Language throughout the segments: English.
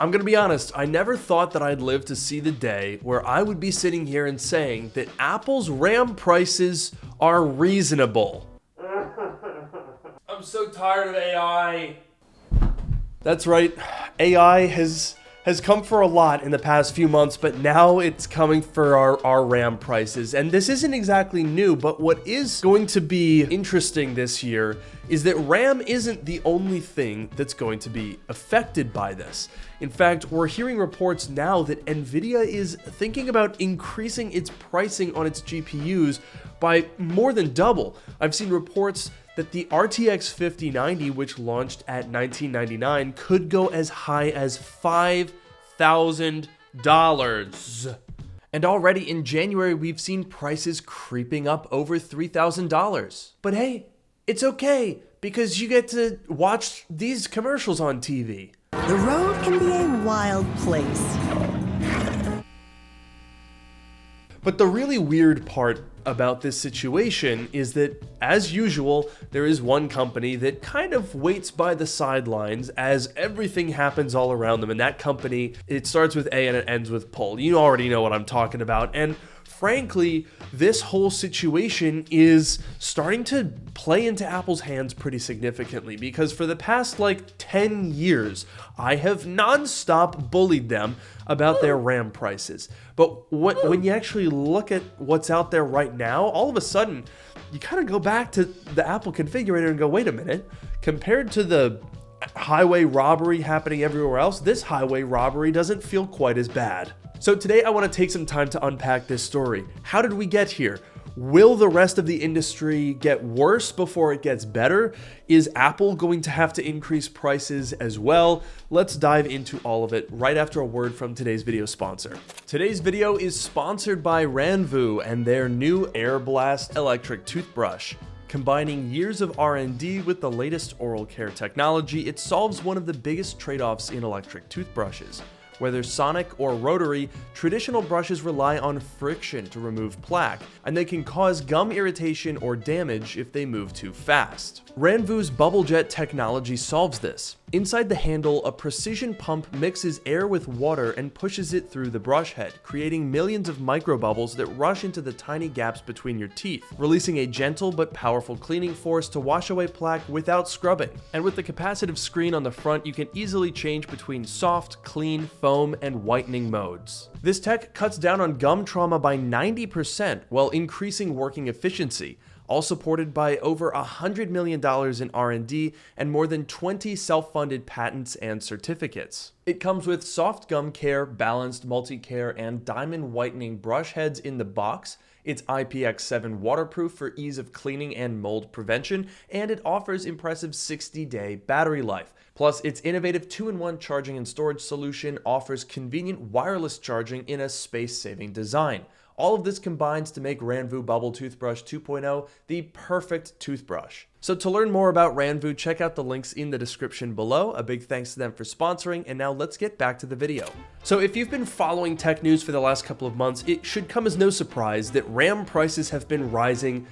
I'm gonna be honest, I never thought that I'd live to see the day where I would be sitting here and saying that Apple's RAM prices are reasonable. I'm so tired of AI. That's right, AI has come for a lot in the past few months, but now it's coming for our RAM prices. And this isn't exactly new, but what is going to be interesting this year is that RAM isn't the only thing that's going to be affected by this. In fact, we're hearing reports now that Nvidia is thinking about increasing its pricing on its GPUs by more than double. I've seen reports that the RTX 5090, which launched at $1999, could go as high as $5,000. And already in January, we've seen prices creeping up over $3,000. But hey, it's okay, because you get to watch these commercials on TV. The road can be a wild place. But the really weird part about this situation is that, as usual, there is one company that kind of waits by the sidelines as everything happens all around them. And that company, it starts with A and it ends with Pull. You already know what I'm talking about. And frankly, this whole situation is starting to play into Apple's hands pretty significantly, because for the past 10 years, I have nonstop bullied them about their RAM prices. But when you actually look at what's out there right now, all of a sudden, you kind of go back to the Apple configurator and go, wait a minute, compared to the highway robbery happening everywhere else, this highway robbery doesn't feel quite as bad. So today I want to take some time to unpack this story. How did we get here? Will the rest of the industry get worse before it gets better? Is Apple going to have to increase prices as well? Let's dive into all of it right after a word from today's video sponsor. Today's video is sponsored by Ranvu and their new Air Blast electric toothbrush. Combining years of R&D with the latest oral care technology, it solves one of the biggest trade-offs in electric toothbrushes. Whether sonic or rotary, traditional brushes rely on friction to remove plaque, and they can cause gum irritation or damage if they move too fast. Ranvu's bubble jet technology solves this. Inside the handle, a precision pump mixes air with water and pushes it through the brush head, creating millions of microbubbles that rush into the tiny gaps between your teeth, releasing a gentle but powerful cleaning force to wash away plaque without scrubbing. And with the capacitive screen on the front, you can easily change between soft, clean, foam, and whitening modes. This tech cuts down on gum trauma by 90% while increasing working efficiency, all supported by over $100 million in R&D and more than 20 self-funded patents and certificates. It comes with soft gum care, balanced multi-care, and diamond whitening brush heads in the box. It's IPX7 waterproof for ease of cleaning and mold prevention, and it offers impressive 60-day battery life. Plus, its innovative 2-in-1 charging and storage solution offers convenient wireless charging in a space-saving design. All of this combines to make Ranvu Bubble Toothbrush 2.0 the perfect toothbrush. So to learn more about Ranvu, check out the links in the description below. A big thanks to them for sponsoring, and now let's get back to the video. So if you've been following tech news for the last couple of months, it should come as no surprise that RAM prices have been rising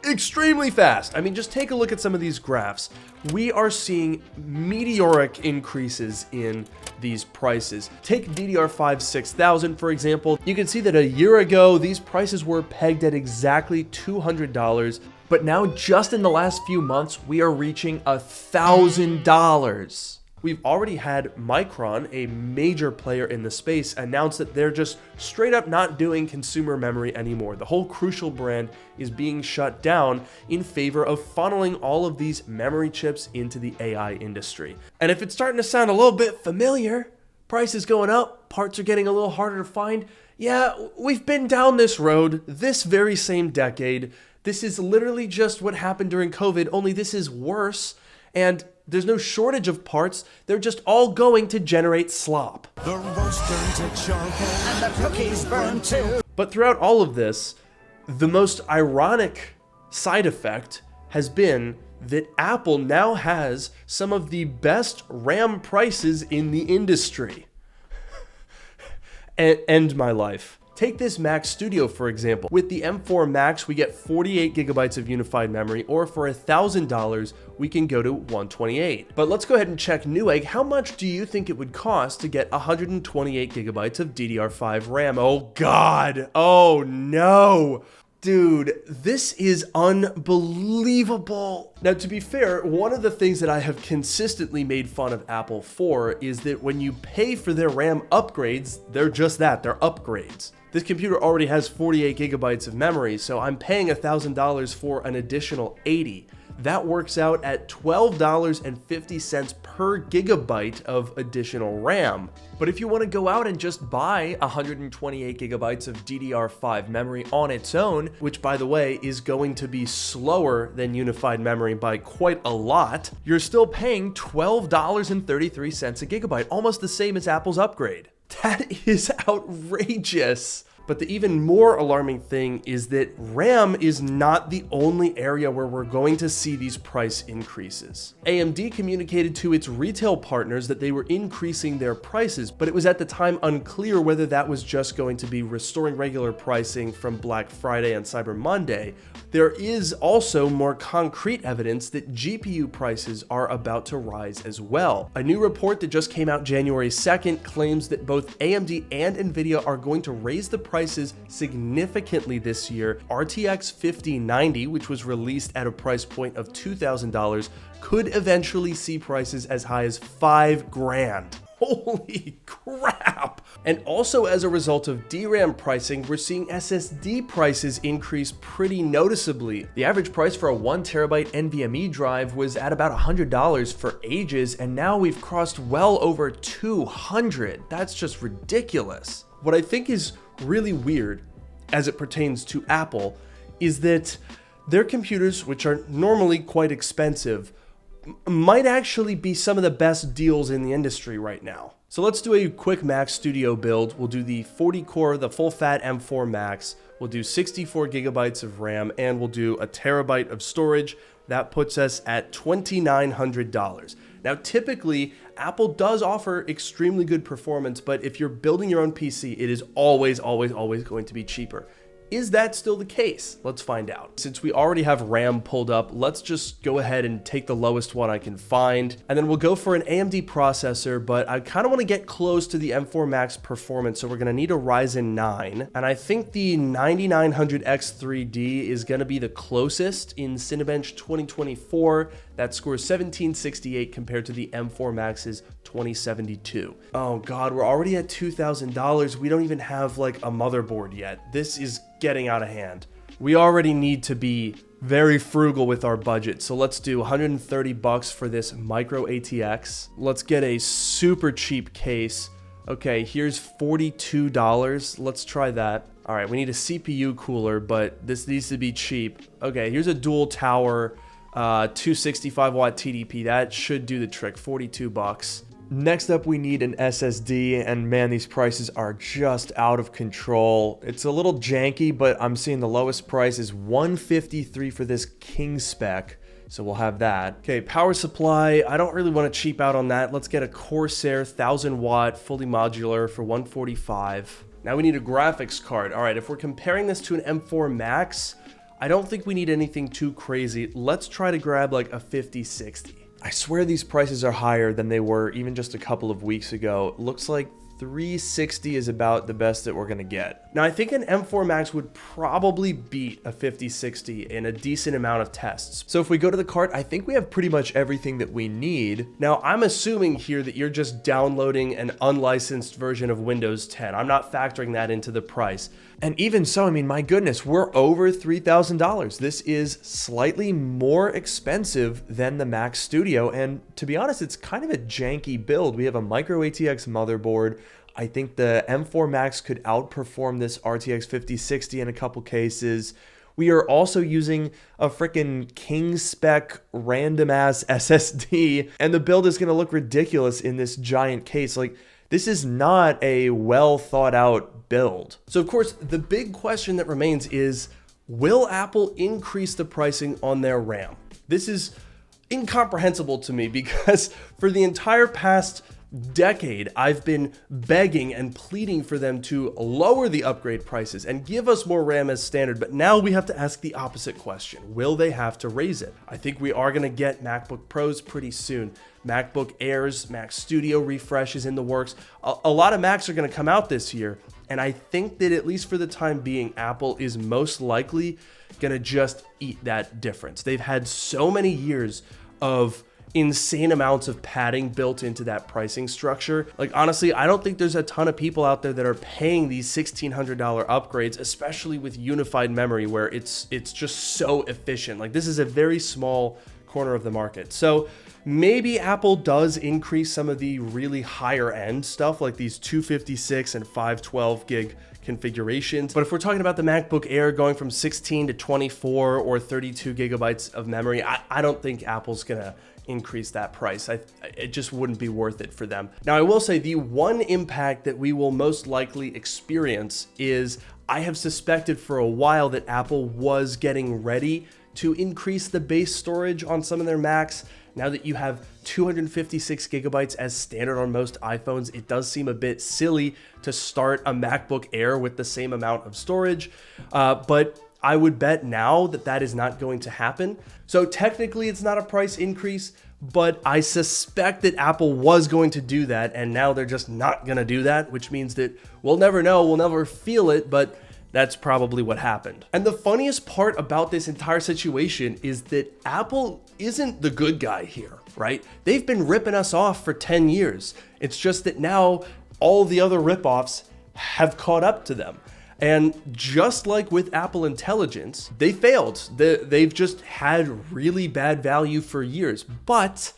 extremely fast. I mean, just take a look at some of these graphs. We are seeing meteoric increases in these prices. Take DDR5 6000, for example. You can see that a year ago, these prices were pegged at exactly $200, but now just in the last few months, we are reaching $1,000. We've already had Micron, a major player in the space, announce that they're just straight up not doing consumer memory anymore. The whole Crucial brand is being shut down in favor of funneling all of these memory chips into the AI industry. And if it's starting to sound a little bit familiar, prices going up, parts are getting a little harder to find. Yeah, we've been down this road this very same decade. This is literally just what happened during COVID, only this is worse. And there's no shortage of parts, they're just all going to generate slop. The roast turned to charcoal and the cookies burned too. But throughout all of this, the most ironic side effect has been that Apple now has some of the best RAM prices in the industry. End my life. Take this Mac Studio, for example. With the M4 Max, we get 48 gigabytes of unified memory, or for $1,000, we can go to 128. But let's go ahead and check Newegg. How much do you think it would cost to get 128 gigabytes of DDR5 RAM? Oh God, oh no. Dude, this is unbelievable. Now, to be fair, one of the things that I have consistently made fun of Apple for is that when you pay for their RAM upgrades, they're just that, they're upgrades. This computer already has 48 gigabytes of memory, so I'm paying $1,000 for an additional 80. That works out at $12.50 per gigabyte of additional RAM. But if you want to go out and just buy 128 gigabytes of DDR5 memory on its own, which by the way is going to be slower than unified memory by quite a lot, you're still paying $12.33 a gigabyte, almost the same as Apple's upgrade. That is outrageous. But the even more alarming thing is that RAM is not the only area where we're going to see these price increases. AMD communicated to its retail partners that they were increasing their prices, but it was at the time unclear whether that was just going to be restoring regular pricing from Black Friday and Cyber Monday. There is also more concrete evidence that GPU prices are about to rise as well. A new report that just came out January 2nd claims that both AMD and Nvidia are going to raise the prices significantly this year. RTX 5090, which was released at a price point of $2,000, could eventually see prices as high as $5,000. Holy crap! And also as a result of DRAM pricing, we're seeing SSD prices increase pretty noticeably. The average price for a 1TB NVMe drive was at about $100 for ages, and now we've crossed well over $200. That's just ridiculous. What I think is really weird as it pertains to Apple is that their computers, which are normally quite expensive, might actually be some of the best deals in the industry right now. So let's do a quick Mac Studio build. We'll do the 40 core, the full fat M4 Max. We'll do 64 gigabytes of RAM, and we'll do a terabyte of storage. That puts us at $2,900. Now, typically, Apple does offer extremely good performance, but if you're building your own PC, it is always going to be cheaper. Is that still the case? Let's find out. Since we already have RAM pulled up, let's just go ahead and take the lowest one I can find. And then we'll go for an AMD processor, but I kind of want to get close to the M4 Max performance, so we're going to need a Ryzen 9. And I think the 9900X3D is going to be the closest in Cinebench 2024. That scores 1768 compared to the M4 Max's 2072. Oh God, we're already at $2,000. We don't even have like a motherboard yet. This is getting out of hand. We already need to be very frugal with our budget. So let's do $130 for this micro ATX. Let's get a super cheap case. Okay, here's $42. Let's try that. All right, we need a CPU cooler, but this needs to be cheap. Okay, here's a dual tower, 265 watt TDP. That should do the trick, $42. Next up, we need an SSD, and man, these prices are just out of control. It's a little janky, but I'm seeing the lowest price is $153 for this King spec, so we'll have that. Okay, power supply, I don't really want to cheap out on that. Let's get a Corsair 1000 watt, fully modular for $145. Now we need a graphics card. All right, if we're comparing this to an M4 Max, I don't think we need anything too crazy. Let's try to grab like a 5060. I swear these prices are higher than they were even just a couple of weeks ago. It looks like 360 is about the best that we're gonna get. Now, I think an M4 Max would probably beat a 5060 in a decent amount of tests. So if we go to the cart, I think we have pretty much everything that we need. Now, I'm assuming here that you're just downloading an unlicensed version of Windows 10. I'm not factoring that into the price. And even so, I mean, my goodness, we're over $3,000. This is slightly more expensive than the Mac Studio. And to be honest, it's kind of a janky build. We have a micro ATX motherboard. I think the M4 Max could outperform this RTX 5060 in a couple cases. We are also using a freaking King spec random ass SSD, and the build is going to look ridiculous in this giant case. Like, this is not a well thought out build. So of course, the big question that remains is, will Apple increase the pricing on their RAM? This is incomprehensible to me because for the entire past decade, I've been begging and pleading for them to lower the upgrade prices and give us more RAM as standard, but now we have to ask the opposite question. Will they have to raise it? I think we are going to get MacBook Pros pretty soon. MacBook Airs, Mac Studio refresh is in the works. A lot of Macs are going to come out this year, and I think that at least for the time being, Apple is most likely going to just eat that difference. They've had so many years of insane amounts of padding built into that pricing structure. Like, honestly, I don't think there's a ton of people out there that are paying these $1,600 upgrades, especially with unified memory where it's just so efficient. Like, this is a very small corner of the market. So maybe Apple does increase some of the really higher end stuff like these 256 and 512 gig configurations. But if we're talking about the MacBook Air going from 16 to 24 or 32 gigabytes of memory, I don't think Apple's gonna increase that price. It just wouldn't be worth it for them. Now, I will say the one impact that we will most likely experience is I have suspected for a while that Apple was getting ready to increase the base storage on some of their Macs. Now that you have 256 gigabytes as standard on most iPhones, it does seem a bit silly to start a MacBook Air with the same amount of storage, but I would bet now that that is not going to happen. So technically it's not a price increase, but I suspect that Apple was going to do that, and now they're just not going to do that, which means that we'll never know, we'll never feel it, but that's probably what happened. And the funniest part about this entire situation is that Apple isn't the good guy here, right? They've been ripping us off for 10 years. It's just that now all the other ripoffs have caught up to them. And just like with Apple Intelligence, they failed. They've just had really bad value for years. But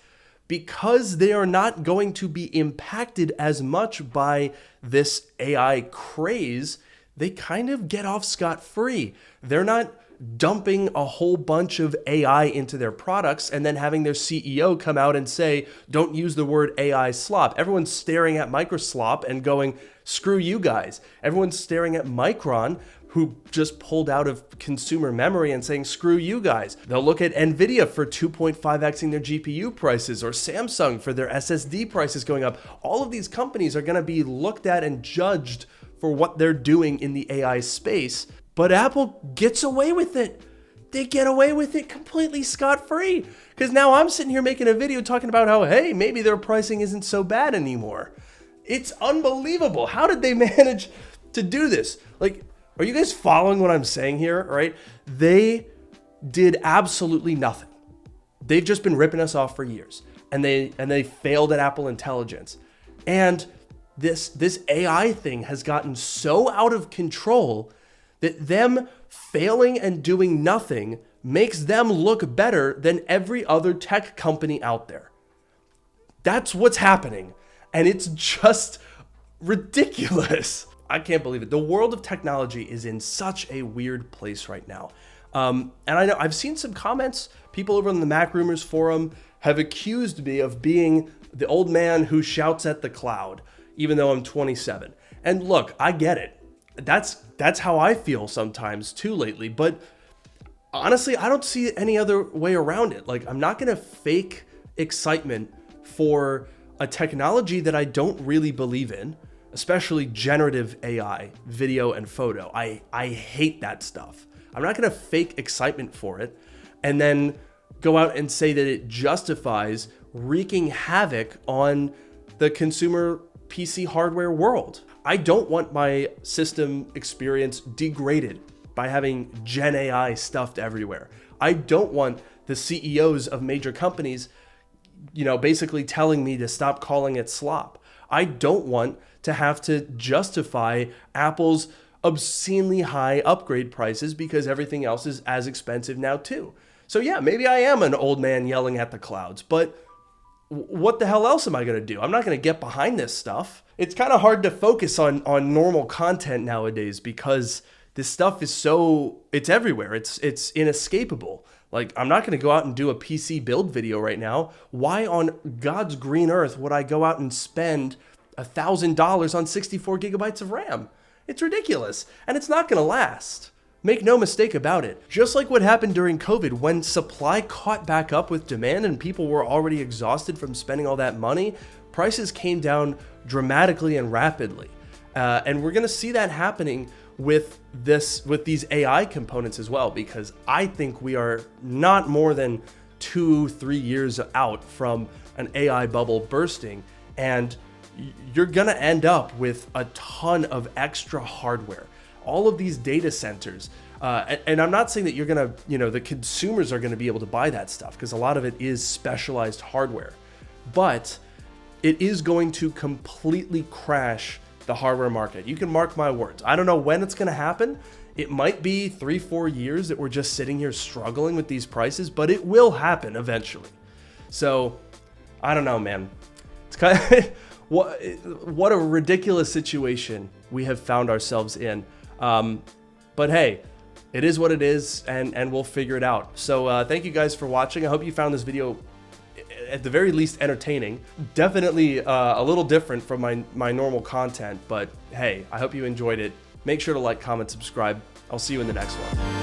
because they are not going to be impacted as much by this AI craze, they kind of get off scot-free. They're not dumping a whole bunch of AI into their products and then having their CEO come out and say, don't use the word AI slop. Everyone's staring at Microslop and going, screw you guys. Everyone's staring at Micron, who just pulled out of consumer memory, and saying, screw you guys. They'll look at Nvidia for 2.5xing their GPU prices, or Samsung for their SSD prices going up. All of these companies are gonna be looked at and judged for what they're doing in the AI space, but Apple gets away with it. They get away with it completely scot-free. Because now I'm sitting here making a video talking about how, hey, maybe their pricing isn't so bad anymore. It's unbelievable. How did they manage to do this? Like, are you guys following what I'm saying here, right? They did absolutely nothing. They've just been ripping us off for years. And they failed at Apple Intelligence. And this AI thing has gotten so out of control that them failing and doing nothing makes them look better than every other tech company out there. That's what's happening. And it's just ridiculous. I can't believe it. The world of technology is in such a weird place right now. And I know I've seen some comments. People over on the Mac Rumors forum have accused me of being the old man who shouts at the cloud, even though I'm 27. And look, I get it. That's how I feel sometimes too lately. But honestly, I don't see any other way around it. Like, I'm not gonna fake excitement for a technology that I don't really believe in, especially generative AI, video and photo. I hate that stuff. I'm not gonna fake excitement for it and then go out and say that it justifies wreaking havoc on the consumer PC hardware world. I don't want my system experience degraded by having Gen AI stuffed everywhere. I don't want the CEOs of major companies, basically telling me to stop calling it slop. I don't want to have to justify Apple's obscenely high upgrade prices because everything else is as expensive now too. So yeah, maybe I am an old man yelling at the clouds, but what the hell else am I gonna do? I'm not gonna get behind this stuff. It's kind of hard to focus on normal content nowadays because this stuff is it's everywhere. It's inescapable. Like, I'm not gonna go out and do a PC build video right now. Why on God's green earth would I go out and spend $1,000 on 64 gigabytes of RAM? It's ridiculous, and it's not gonna last. Make no mistake about it. Just like what happened during COVID, when supply caught back up with demand and people were already exhausted from spending all that money, prices came down dramatically and rapidly. And we're going to see that happening with these AI components as well, because I think we are not more than 2-3 years out from an AI bubble bursting, and you're going to end up with a ton of extra hardware. All of these data centers, and I'm not saying that you're going to, the consumers are going to be able to buy that stuff, because a lot of it is specialized hardware, but it is going to completely crash the hardware market. You can mark my words. I don't know when it's going to happen. It might be 3-4 years that we're just sitting here struggling with these prices, but it will happen eventually. So I don't know, man. It's kind of what a ridiculous situation we have found ourselves in. But hey, it is what it is, and we'll figure it out. So thank you guys for watching. I hope you found this video at the very least entertaining. Definitely a little different from my normal content, but hey, I hope you enjoyed it. Make sure to like, comment, subscribe. I'll see you in the next one.